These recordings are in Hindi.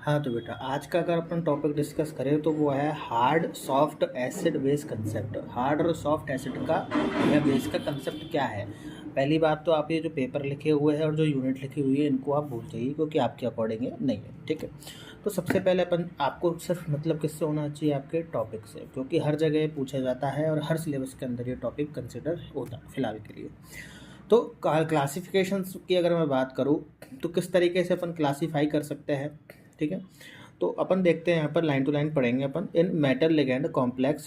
हाँ तो बेटा, आज का अगर अपन टॉपिक डिस्कस करें तो वो है hard soft acid base concept. Hard और सॉफ्ट एसिड का या बेस का कंसेप्ट क्या है। पहली बात तो आप ये जो पेपर लिखे हुए हैं और जो यूनिट लिखी हुई है इनको आप भूल जाइए, क्योंकि आपके अकॉर्डिंग नहीं है, ठीक है। तो सबसे पहले अपन आपको सिर्फ मतलब किससे होना चाहिए, आपके टॉपिक से, क्योंकि हर जगह पूछा जाता है और हर सिलेबस के अंदर ये टॉपिक कंसिडर होता है फिलहाल के लिए। तो क्लासिफिकेशन की अगर मैं बात करूँ तो किस तरीके से अपन क्लासीफाई कर सकते हैं, ठीक है। तो अपन देखते हैं यहाँ पर लाइन टू लाइन पढ़ेंगे अपन। In metal ligand complex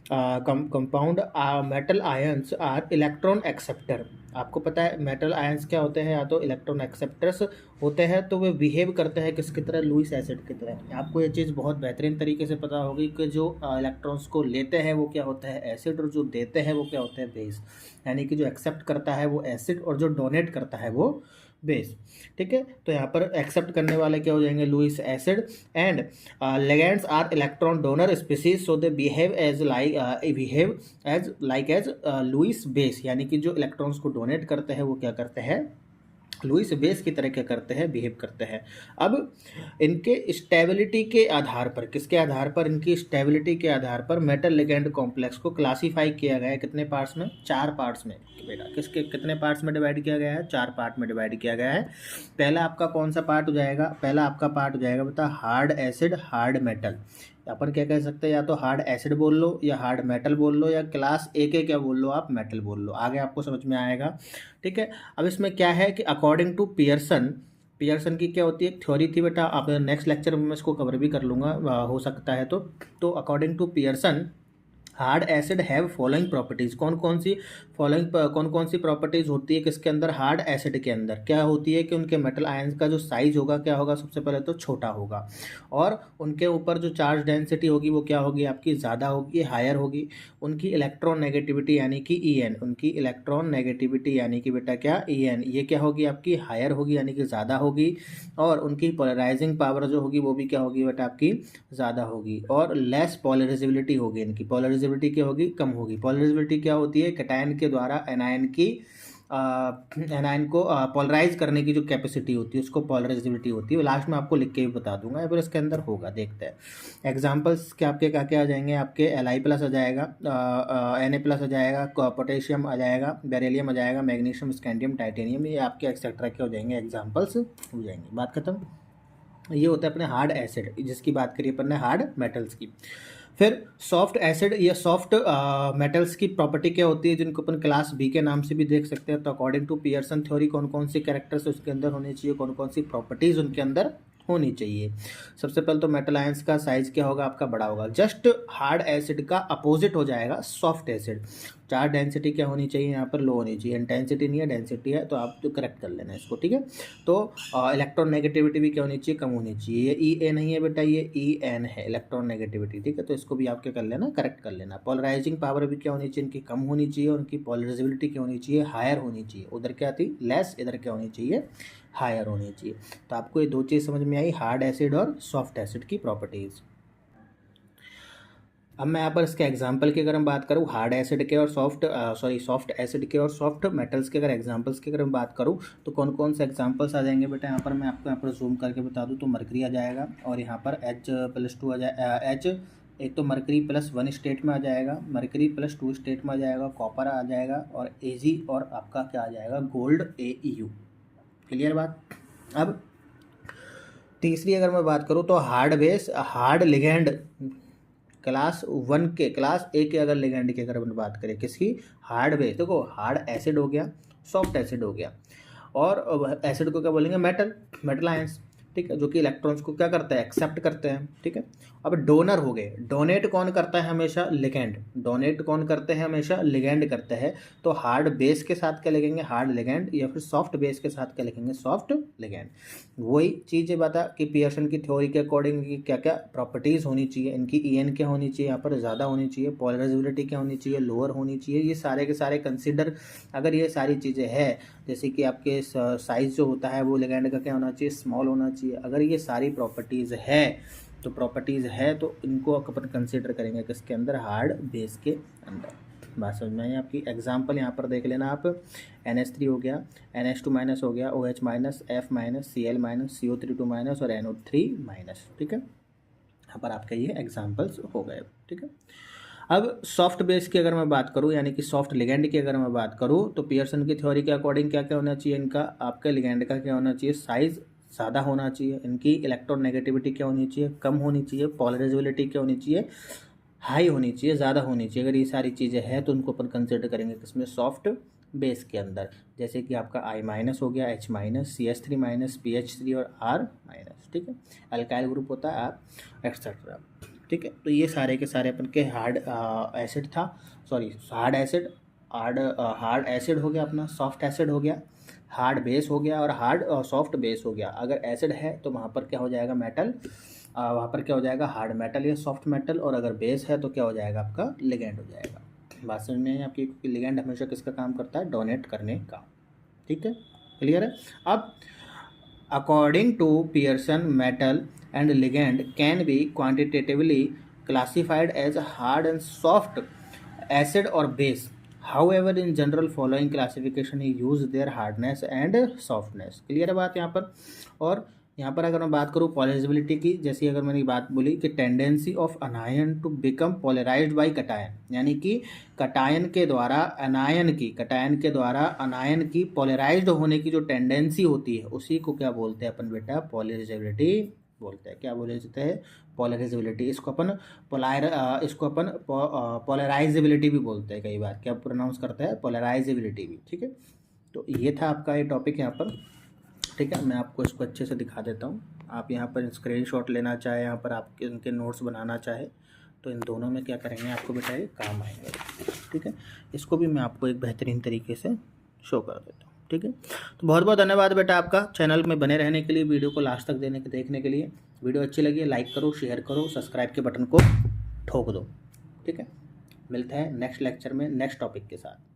compound metal ions are electron acceptor. आपको पता है मेटल आयंस क्या होते हैं, या तो इलेक्ट्रॉन एक्सेप्टर्स होते हैं, तो वे बिहेव करते हैं किसकी तरह, लुईस एसिड की तरह। आपको ये चीज़ बहुत बेहतरीन तरीके से पता होगी कि जो इलेक्ट्रॉन्स को लेते हैं वो क्या होता है, एसिड, और जो देते हैं वो क्या होते हैं, बेस। यानी कि जो एक्सेप्ट करता है वो एसिड और जो डोनेट करता है वो बेस, ठीक है। तो यहाँ पर एक्सेप्ट करने वाले क्या हो जाएंगे, Lewis acid. And ligands are electron donor species, so they behave as Lewis base. यानी कि जो इलेक्ट्रॉन्स को डोनेट करते हैं वो क्या करते हैं, लुईस बेस की तरह क्या करते हैं, बिहेव करते हैं। अब इनके स्टेबिलिटी के आधार पर, किसके आधार पर, इनकी स्टेबिलिटी के आधार पर मेटल लिगेंड कॉम्प्लेक्स को क्लासीफाई किया गया है कितने पार्ट्स में, 4 पार्ट्स में। बेटा किसके कितने पार्ट्स में डिवाइड किया गया है, 4 पार्ट में डिवाइड किया गया है। पहला आपका कौन सा पार्ट हो जाएगा, पहला आपका पार्ट हो जाएगा बेटा हार्ड एसिड हार्ड मेटल। अपन क्या कह सकते हैं, या तो हार्ड एसिड बोल लो, या हार्ड मेटल बोल लो, या क्लास ए के क्या बोल लो, आप मेटल बोल लो, आगे आपको समझ में आएगा, ठीक है। अब इसमें क्या है कि अकॉर्डिंग टू पियर्सन, पियर्सन की क्या होती है, एक थ्योरी थी बेटा, आप नेक्स्ट लेक्चर में मैं इसको कवर भी कर लूँगा, हो सकता है तो according to Pearson hard acid have following properties. कौन कौन सी प्रॉपर्टीज होती है किसके अंदर, हार्ड एसिड के अंदर। क्या होती है कि उनके मेटल आयंस का जो साइज होगा क्या होगा, सबसे पहले तो छोटा होगा, और उनके ऊपर जो चार्ज डेंसिटी होगी वो क्या होगी, आपकी ज़्यादा होगी, हायर होगी। उनकी इलेक्ट्रॉन नेगेटिविटी यानी कि ईएन, उनकी इलेक्ट्रॉन नेगेटिविटी यानी कि बेटा क्या, ईएन, ये क्या होगी आपकी, हायर होगी यानी कि ज़्यादा होगी। और उनकी पोलराइजिंग पावर जो होगी वो भी क्या होगी बेटा आपकी, ज़्यादा होगी। और लेस पोलराइजेबिलिटी होगी, इनकी पोलराइजेबिलिटी क्या होगी, कम होगी। पोलराइजेबिलिटी क्या होती है, कैटायन के द्वारा एनायन को पोलराइज करने की जो कैपेसिटी होती है उसको पोलराइजेबिलिटी होती है। लास्ट में आपको लिख के भी बता दूंगा, या फिर इसके अंदर होगा, देखते हैं। एग्जांपल्स क्या आपके क्या क्या आ जाएंगे, आपके Li+ आ जाएगा, Na+ आ जाएगा, पोटेशियम आ जाएगा, बेरिलियम आ जाएगा, मैग्नीशियम, स्कैंडियम, टाइटेनियम, ये आपके एक्सेट्रा क्या हो जाएंगे, एग्जाम्पल्स हो जाएंगे। बात खत्म। ये होता है अपने हार्ड एसिड, जिसकी बात करिए अपन ने हार्ड मेटल्स की। फिर सॉफ्ट एसिड या सॉफ्ट मेटल्स की प्रॉपर्टी क्या होती है, जिनको अपन क्लास बी के नाम से भी देख सकते हैं। तो अकॉर्डिंग टू पियर्सन थ्योरी कौन कौन सी कैरेक्टर्स उसके अंदर होने चाहिए, कौन कौन सी प्रॉपर्टीज उनके अंदर होनी चाहिए। सबसे पहले तो मेटल आयंस का साइज क्या होगा, आपका बड़ा होगा। जस्ट हार्ड एसिड का अपोजिट हो जाएगा सॉफ्ट एसिड। चार्ज डेंसिटी क्या होनी चाहिए, यहाँ पर लो होनी चाहिए, इंटेंसिटी नहीं है डेंसिटी है, तो आप तो करेक्ट कर लेना इसको, ठीक है। तो इलेक्ट्रॉन नेगेटिविटी भी क्या होनी चाहिए, कम होनी चाहिए। ये ई ए नहीं है बेटा, ये ई एन है, इलेक्ट्रॉन नेगेटिविटी, ठीक है। तो इसको भी आप क्या कर लेना, करेक्ट कर लेना। पोलराइजिंग पावर भी क्या होनी चाहिए, इनकी कम होनी चाहिए, और उनकी पोलराइजेबिलिटी क्या होनी चाहिए, हायर होनी चाहिए। उधर क्या थी, लेस, इधर क्या होनी चाहिए, हायर होनी चाहिए। तो आपको ये दो चीज़ समझ में आई, हार्ड एसिड और सॉफ्ट एसिड की प्रॉपर्टीज़। अब मैं यहाँ पर इसके एग्जाम्पल की अगर हम बात करूँ, हार्ड एसिड के और सॉफ्ट एसिड के और सॉफ्ट मेटल्स के अगर एग्जाम्पल्स की अगर मैं बात करूँ तो कौन कौन से एग्जाम्पल्स आ जाएंगे बेटा, यहाँ पर मैं आपको यहाँ पर जूम करके बता दूँ तो मरकरी आ जाएगा, और यहाँ पर H+2 आ जाए, एक तो मरकरी +1 स्टेट में आ जाएगा, मरकरी +2 स्टेट में आ जाएगा, कॉपर आ जाएगा, और Ag, और आपका क्या आ जाएगा, गोल्ड AeU। क्लियर बात। अब तीसरी अगर मैं बात करूँ तो hard base hard ligand, class ए के अगर लिगेंड की अगर अपन बात करें, किसकी, हार्ड बेस। देखो हार्ड एसिड हो गया, सॉफ्ट एसिड हो गया, और एसिड को क्या बोलेंगे, मेटल आयंस, ठीक है, जो कि इलेक्ट्रॉन्स को क्या करते हैं, एक्सेप्ट करते हैं, ठीक है। अब डोनर हो गए, डोनेट कौन करता है हमेशा, लिगेंड, डोनेट कौन करते हैं हमेशा, लिगेंड करते हैं। तो हार्ड बेस के साथ क्या लिखेंगे, हार्ड लिगेंड, या फिर सॉफ्ट बेस के साथ क्या लिखेंगे, सॉफ्ट लिगेंड। वही चीज़ बता कि पियर्सन की थ्योरी के अकॉर्डिंग क्या क्या प्रॉपर्टीज़ होनी चाहिए, इनकी ईएन क्या होनी चाहिए, यहाँ पर ज़्यादा होनी चाहिए, पोलराइजेबिलिटी क्या होनी चाहिए, लोअर होनी चाहिए। ये सारे के सारे कंसिडर, अगर ये सारी चीज़ें हैं, जैसे कि आपके साइज़ जो होता है वो लिगेंड का क्या होना चाहिए, स्मॉल होना चाहिए। अगर ये सारी प्रॉपर्टीज़ है तो इनको अपन कंसिडर करेंगे किसके अंदर, हार्ड बेस के अंदर। बात समझ में आई आपकी। एग्जाम्पल यहाँ पर देख लेना आप, NH3 हो गया, NH2 माइनस हो गया, OH minus, F minus, Cl minus, CO32 minus और NO3 माइनस। ठीक है, यहाँ पर आपके ये एग्जाम्पल्स हो गए। ठीक है, अब सॉफ्ट बेस की अगर मैं बात करूँ, यानी कि सॉफ्ट लिगेंड की अगर मैं बात करूँ, तो पियर्सन की थ्योरी के अकॉर्डिंग क्या क्या होना चाहिए इनका, आपके लिगेंड का क्या होना चाहिए, साइज ज़्यादा होना चाहिए, इनकी इलेक्ट्रोनेगेटिविटी क्या होनी चाहिए, कम होनी चाहिए, पोलराइजेबिलिटी क्या होनी चाहिए, हाई होनी चाहिए, ज़्यादा होनी चाहिए। अगर ये सारी चीज़ें हैं तो उनको अपन कंसिडर करेंगे किसमें, सॉफ्ट बेस के अंदर। जैसे कि आपका I माइनस हो गया, H minus, CH3 minus, PH3 और R माइनस। ठीक है, अल्काइल ग्रुप होता है आप एक्सेट्रा। ठीक है, तो ये सारे के सारे अपन के हार्ड एसिड था, sorry hard acid, hard acid हो गया अपना, सॉफ्ट एसिड हो गया, हार्ड बेस हो गया और हार्ड सॉफ्ट बेस हो गया। अगर एसिड है तो वहाँ पर क्या हो जाएगा, मेटल, वहाँ पर क्या हो जाएगा, हार्ड मेटल या सॉफ्ट मेटल, और अगर बेस है तो क्या हो जाएगा आपका, लिगेंड हो जाएगा। बात समझ में है आपकी, लिगेंड हमेशा किसका काम करता है, डोनेट करने का। ठीक है, क्लियर है। अब according to Pearson, metal and ligand can be quantitatively classified as hard and soft acid or base. However, in general, following classification is use their hardness and softness. Clear है बात यहाँ पर। और यहाँ पर अगर मैं बात करूँ पॉलराइजेबिलिटी की, जैसी अगर मैंने बात बोली कि tendency of anion to become polarized by cation, यानी कि कटायन के द्वारा अनायन की पोलराइज्ड होने की जो टेंडेंसी होती है, उसी को क्या बोलते हैं अपन बेटा, पॉलराइजेबिलिटी बोलते हैं। क्या बोले जाते हैं, पोलराइजेबिलिटी। इसको अपन पोलराइजेबिलिटी भी बोलते हैं कई बार, क्या प्रोनाउंस करता है, पोलराइजेबिलिटी भी। ठीक है, तो ये था आपका ये टॉपिक यहाँ पर। ठीक है, मैं आपको इसको अच्छे से दिखा देता हूँ। आप यहाँ पर स्क्रीनशॉट लेना चाहे, यहाँ पर आप इनके नोट्स बनाना चाहे, तो इन दोनों में क्या करेंगे आपको बेटा, ये काम आएंगे। ठीक है, इसको भी मैं आपको एक बेहतरीन तरीके से शो कर देता हूँ। ठीक है, तो बहुत बहुत धन्यवाद बेटा आपका चैनल में बने रहने के लिए, वीडियो को लास्ट तक देखने के लिए। वीडियो अच्छी लगी लाइक करो, शेयर करो, सब्सक्राइब के बटन को ठोक दो। ठीक है, मिलते हैं नेक्स्ट लेक्चर में नेक्स्ट टॉपिक के साथ।